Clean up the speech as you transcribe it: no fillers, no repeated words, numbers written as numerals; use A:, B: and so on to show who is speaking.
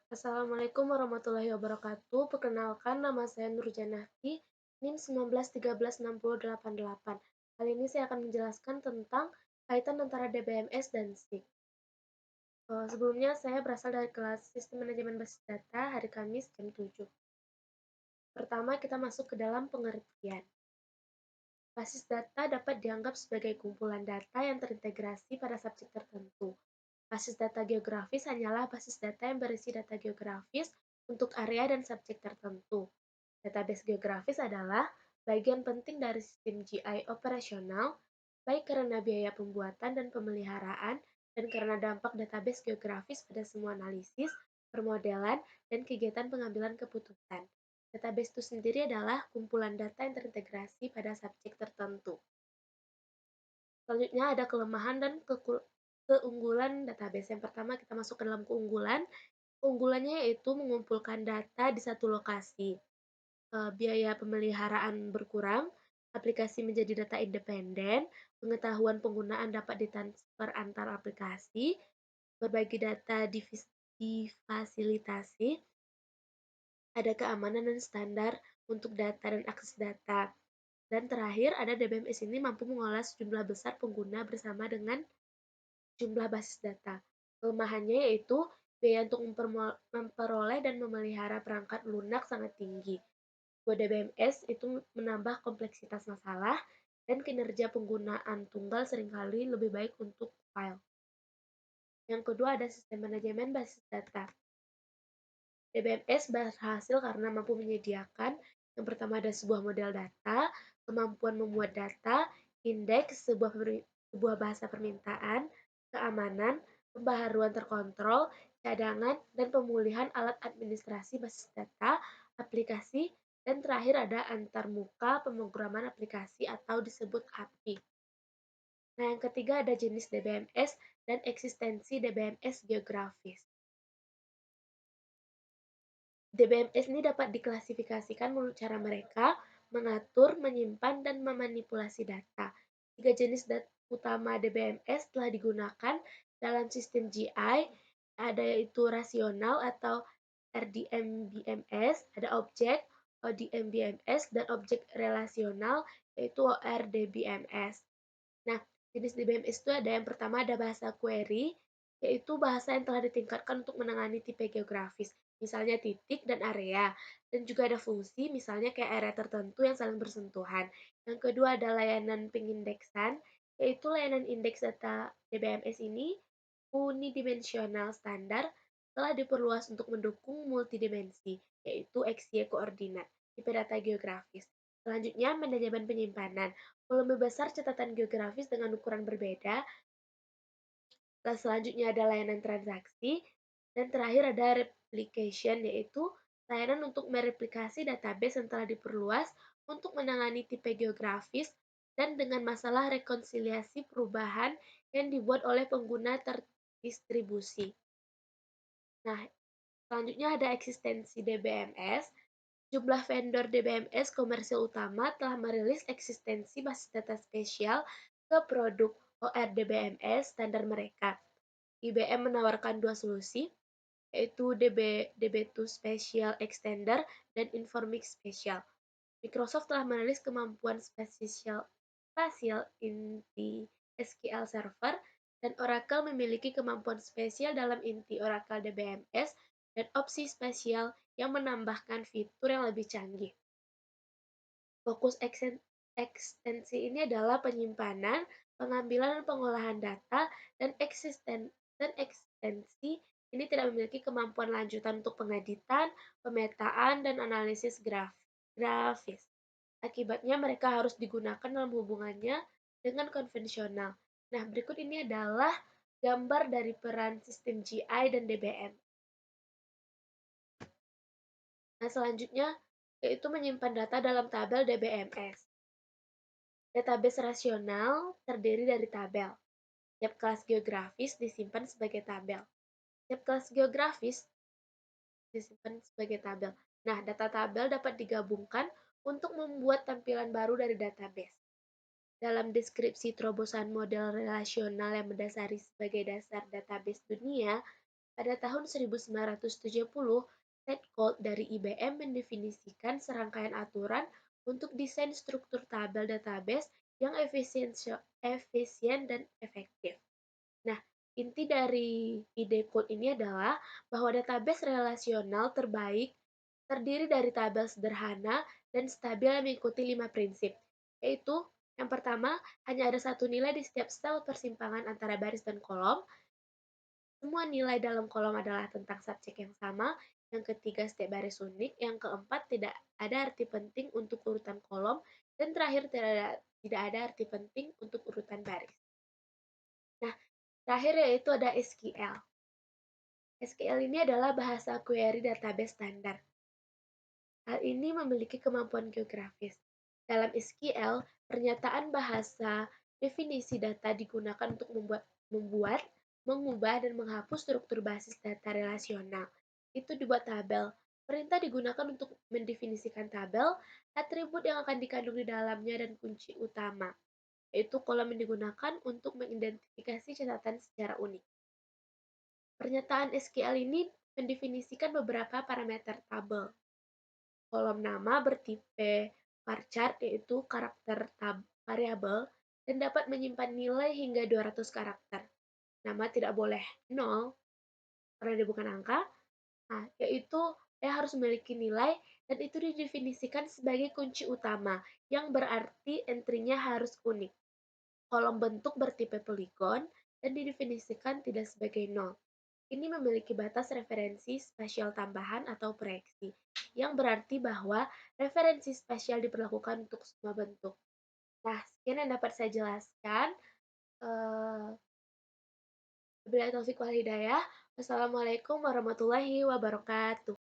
A: Assalamualaikum warahmatullahi wabarakatuh. Perkenalkan, nama saya Nurjanahti, NIM 19136088. Kali ini saya akan menjelaskan tentang kaitan antara DBMS dan SIG. Sebelumnya saya berasal dari kelas Sistem Manajemen Basis Data hari Kamis jam 7. Pertama, kita masuk ke dalam pengertian. Basis data dapat dianggap sebagai kumpulan data yang terintegrasi pada subjek tertentu. Basis data geografis hanyalah basis data yang berisi data geografis untuk area dan subjek tertentu. Database geografis adalah bagian penting dari sistem GI operasional, baik karena biaya pembuatan dan pemeliharaan, dan karena dampak database geografis pada semua analisis, permodelan, dan kegiatan pengambilan keputusan. Database itu sendiri adalah kumpulan data yang terintegrasi pada subjek tertentu. Selanjutnya ada kelemahan dan keunggulan database. Yang pertama kita masuk ke dalam keunggulan. Keunggulannya yaitu mengumpulkan data di satu lokasi. Biaya pemeliharaan berkurang, aplikasi menjadi data independen, pengetahuan penggunaan dapat ditransfer antar aplikasi, berbagi data difasilitasi, ada keamanan dan standar untuk data dan akses data. Dan terakhir, ada DBMS ini mampu mengolah sejumlah besar pengguna bersama dengan jumlah basis data. Kelemahannya yaitu biaya untuk memperoleh dan memelihara perangkat lunak sangat tinggi. Buat DBMS itu menambah kompleksitas masalah dan kinerja penggunaan tunggal seringkali lebih baik untuk file. Yang kedua ada sistem manajemen basis data. DBMS berhasil karena mampu menyediakan yang pertama ada sebuah model data, kemampuan memuat data, indeks, sebuah bahasa permintaan, keamanan, pembaharuan terkontrol, cadangan, dan pemulihan alat administrasi basis data, aplikasi, dan terakhir ada antarmuka pemrograman aplikasi atau disebut API. Nah, yang ketiga ada jenis DBMS dan eksistensi DBMS geografis. DBMS ini dapat diklasifikasikan menurut cara mereka mengatur, menyimpan, dan memanipulasi data. Tiga jenis utama DBMS telah digunakan dalam sistem GI, ada yaitu rasional atau RDMBMS, ada objek, ODMBMS, dan objek relasional, yaitu ORDBMS. Nah, jenis DBMS itu ada yang pertama ada bahasa query, yaitu bahasa yang telah ditingkatkan untuk menangani tipe geografis, misalnya titik dan area. Dan juga ada fungsi, misalnya kayak area tertentu yang saling bersentuhan. Yang kedua ada layanan pengindeksan, yaitu layanan indeks data DBMS ini unidimensional standar telah diperluas untuk mendukung multidimensi, yaitu XY koordinat, tipe data geografis. Selanjutnya, manajemen penyimpanan. Volume besar catatan geografis dengan ukuran berbeda. Selanjutnya ada layanan transaksi. Dan terakhir ada replication, yaitu layanan untuk mereplikasi database yang telah diperluas untuk menangani tipe geografis dan dengan masalah rekonsiliasi perubahan yang dibuat oleh pengguna terdistribusi. Nah, selanjutnya ada eksistensi DBMS. Jumlah vendor DBMS komersil utama telah merilis eksistensi basis data spesial ke produk ORDBMS standar mereka. IBM menawarkan dua solusi, yaitu DB2 Special Extender dan Informix Special. Microsoft telah merilis kemampuan spasial inti SQL Server, dan Oracle memiliki kemampuan spesial dalam inti Oracle DBMS dan opsi spesial yang menambahkan fitur yang lebih canggih. Fokus ekstensi ini adalah penyimpanan, pengambilan dan pengolahan data, dan ekstensi ini tidak memiliki kemampuan lanjutan untuk pengeditan, pemetaan, dan analisis grafis. Akibatnya mereka harus digunakan dalam hubungannya dengan konvensional. Nah, berikut ini adalah gambar dari peran sistem GI dan DBM. Nah, selanjutnya yaitu menyimpan data dalam tabel DBMS. Database rasional terdiri dari tabel. Tiap kelas geografis disimpan sebagai tabel. Tiap kelas geografis disimpan sebagai tabel. Nah, data tabel dapat digabungkan untuk membuat tampilan baru dari database. Dalam deskripsi terobosan model relasional yang mendasari sebagai dasar database dunia, Pada tahun 1970, Ted Gold dari IBM mendefinisikan serangkaian aturan untuk desain struktur tabel database yang efisien dan efektif. Nah, inti dari ide code ini adalah bahwa database relasional terbaik terdiri dari tabel sederhana dan stabil yang mengikuti 5 prinsip, yaitu yang pertama, hanya ada satu nilai di setiap sel persimpangan antara baris dan kolom. Semua nilai dalam kolom adalah tentang subjek yang sama. Yang ketiga, setiap baris unik. Yang keempat, tidak ada arti penting untuk urutan kolom. Dan terakhir, tidak ada arti penting untuk urutan baris. Nah, terakhir yaitu ada SQL. SQL ini adalah bahasa query database standar. Hal ini memiliki kemampuan geografis. Dalam SQL, pernyataan bahasa definisi data digunakan untuk membuat, mengubah, dan menghapus struktur basis data relasional. Itu dibuat tabel. Perintah digunakan untuk mendefinisikan tabel, atribut yang akan dikandung di dalamnya, dan kunci utama, yaitu kolom yang digunakan untuk mengidentifikasi catatan secara unik. Pernyataan SQL ini mendefinisikan beberapa parameter tabel. Kolom nama bertipe varchar, yaitu karakter variabel, dan dapat menyimpan nilai hingga 200 karakter. Nama tidak boleh 0 karena dia bukan angka. Nah, yaitu harus memiliki nilai, dan itu didefinisikan sebagai kunci utama, yang berarti entry-nya harus unik. Kolom bentuk bertipe poligon dan didefinisikan tidak sebagai 0. Ini memiliki batas referensi spasial tambahan atau proyeksi, yang berarti bahwa referensi spasial diperlakukan untuk semua bentuk. Nah, sekian yang dapat saya jelaskan. Wabillahi taufiq wal hidayah. Wassalamualaikum warahmatullahi wabarakatuh.